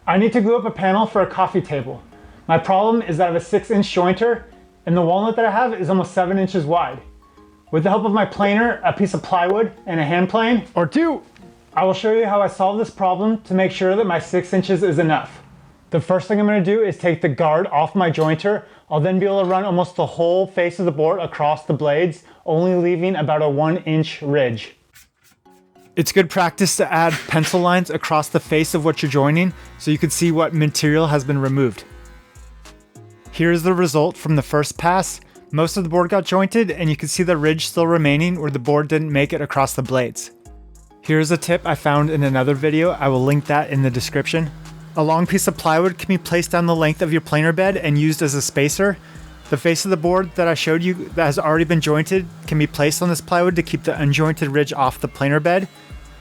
I need to glue up a panel for a coffee table. My problem is that I have a 6-inch jointer and the walnut that I have is almost 7 inches wide. With the help of my planer, a piece of plywood, and a hand plane, or two, I will show you how I solve this problem to make sure that my 6 inches is enough. The first thing I'm going to do is take the guard off my jointer. I'll then be able to run almost the whole face of the board across the blades, only leaving about a 1-inch ridge. It's good practice to add pencil lines across the face of what you're joining so you can see what material has been removed. Here's the result from the first pass. Most of the board got jointed and you can see the ridge still remaining where the board didn't make it across the blades. Here's a tip I found in another video. I will link that in the description. A long piece of plywood can be placed down the length of your planer bed and used as a spacer. The face of the board that I showed you that has already been jointed can be placed on this plywood to keep the unjointed ridge off the planer bed.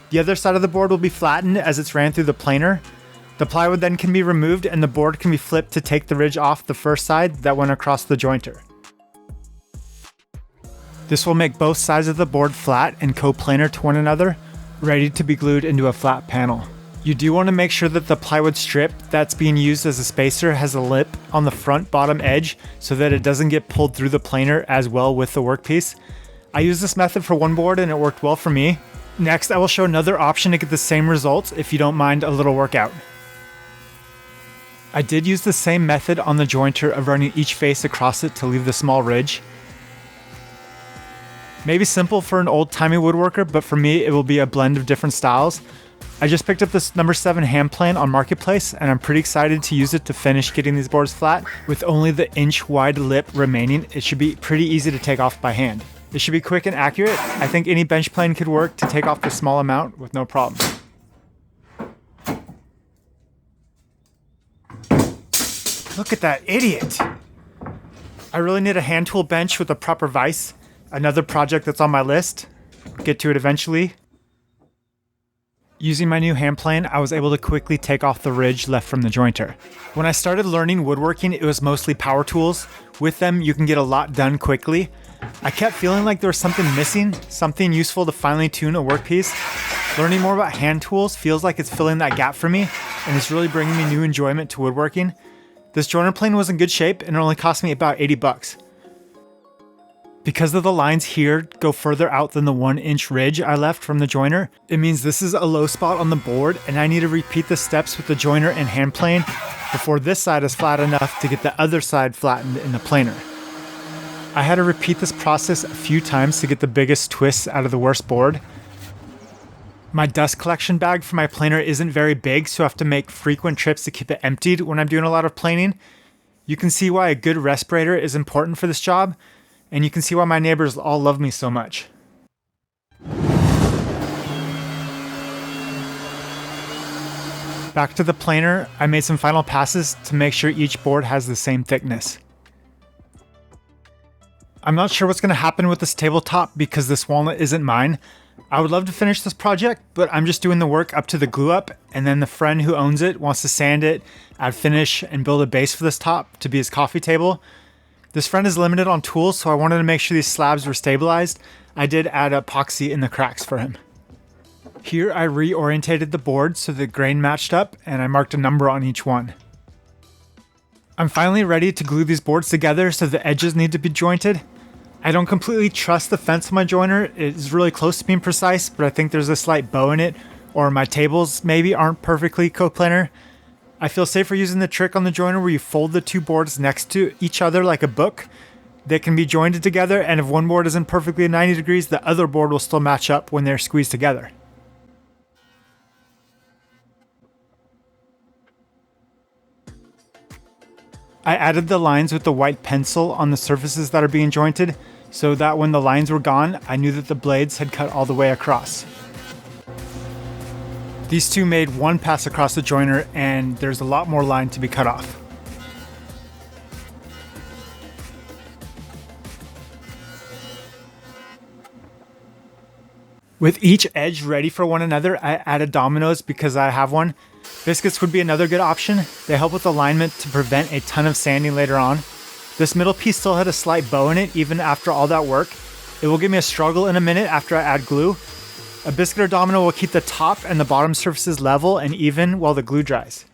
The other side of the board will be flattened as it's ran through the planer. The plywood then can be removed and the board can be flipped to take the ridge off the first side that went across the jointer. This will make both sides of the board flat and coplanar to one another, ready to be glued into a flat panel. You do want to make sure that the plywood strip that's being used as a spacer has a lip on the front bottom edge so that it doesn't get pulled through the planer as well with the workpiece. I used this method for one board and it worked well for me. Next, I will show another option to get the same results if you don't mind a little workout. I did use the same method on the jointer of running each face across it to leave the small ridge. Maybe simple for an old-timey woodworker, but for me it will be a blend of different styles. I just picked up this number 7 hand plane on Marketplace and I'm pretty excited to use it to finish getting these boards flat. With only the inch wide lip remaining, it should be pretty easy to take off by hand. It should be quick and accurate. I think any bench plane could work to take off the small amount with no problem. Look at that idiot! I really need a hand tool bench with a proper vise. Another project that's on my list. I'll get to it eventually. Using my new hand plane, I was able to quickly take off the ridge left from the jointer. When I started learning woodworking, it was mostly power tools. With them, you can get a lot done quickly. I kept feeling like there was something missing, something useful to finally tune a workpiece. Learning more about hand tools feels like it's filling that gap for me, and it's really bringing me new enjoyment to woodworking. This joiner plane was in good shape, and it only cost me about 80 bucks. Because of the lines here go further out than the 1-inch ridge I left from the joiner, it means this is a low spot on the board and I need to repeat the steps with the joiner and hand plane before this side is flat enough to get the other side flattened in the planer. I had to repeat this process a few times to get the biggest twists out of the worst board. My dust collection bag for my planer isn't very big, so I have to make frequent trips to keep it emptied when I'm doing a lot of planing. You can see why a good respirator is important for this job. And you can see why my neighbors all love me so much. Back to the planer, I made some final passes to make sure each board has the same thickness. I'm not sure what's going to happen with this tabletop because this walnut isn't mine. I would love to finish this project, but I'm just doing the work up to the glue up, and then the friend who owns it wants to sand it, add finish, and build a base for this top to be his coffee table. This friend is limited on tools, so I wanted to make sure these slabs were stabilized. I did add epoxy in the cracks for him. Here I reorientated the board so the grain matched up and I marked a number on each one. I'm finally ready to glue these boards together so the edges need to be jointed. I don't completely trust the fence on my joiner. It's really close to being precise, but I think there's a slight bow in it, or my tables maybe aren't perfectly coplanar. I feel safer using the trick on the joiner where you fold the two boards next to each other like a book. They can be jointed together, and if one board isn't perfectly 90 degrees, the other board will still match up when they're squeezed together. I added the lines with the white pencil on the surfaces that are being jointed, so that when the lines were gone, I knew that the blades had cut all the way across. These two made one pass across the joiner, and there's a lot more line to be cut off. With each edge ready for one another, I added dominoes because I have one. Biscuits would be another good option. They help with alignment to prevent a ton of sanding later on. This middle piece still had a slight bow in it even after all that work. It will give me a struggle in a minute after I add glue. A biscuit or domino will keep the top and the bottom surfaces level and even while the glue dries.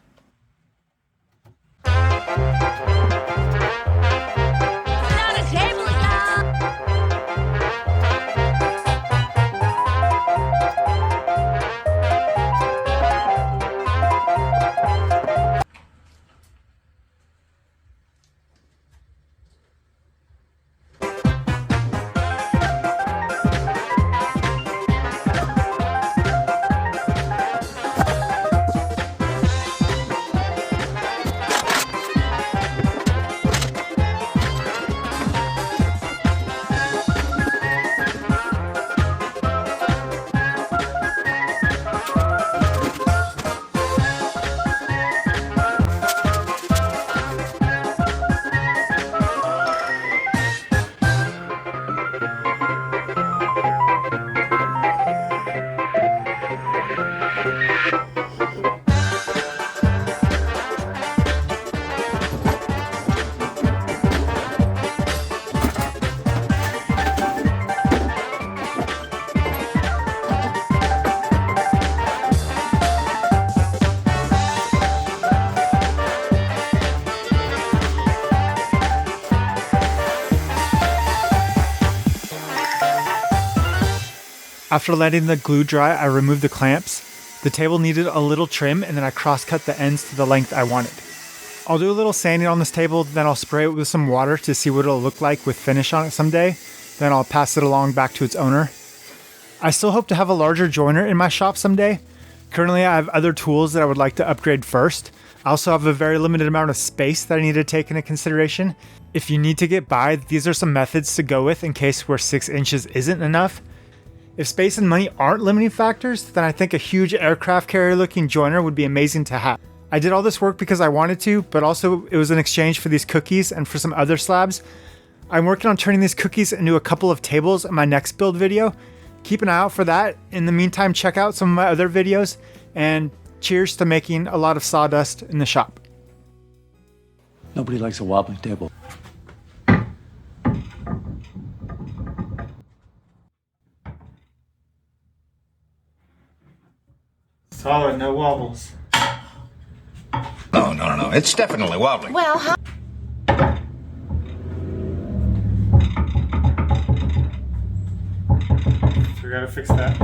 After letting the glue dry, I removed the clamps. The table needed a little trim, and then I cross-cut the ends to the length I wanted. I'll do a little sanding on this table, then I'll spray it with some water to see what it'll look like with finish on it someday. Then I'll pass it along back to its owner. I still hope to have a larger joiner in my shop someday. Currently, I have other tools that I would like to upgrade first. I also have a very limited amount of space that I need to take into consideration. If you need to get by, these are some methods to go with in case where 6 inches isn't enough. If space and money aren't limiting factors, then I think a huge aircraft carrier looking joiner would be amazing to have. I did all this work because I wanted to, but also it was in exchange for these cookies and for some other slabs. I'm working on turning these cookies into a couple of tables in my next build video. Keep an eye out for that. In the meantime, check out some of my other videos, and cheers to making a lot of sawdust in the shop. Nobody likes a wobbly table. Solid, no wobbles. No. It's definitely wobbly. Well, how? So we gotta fix that.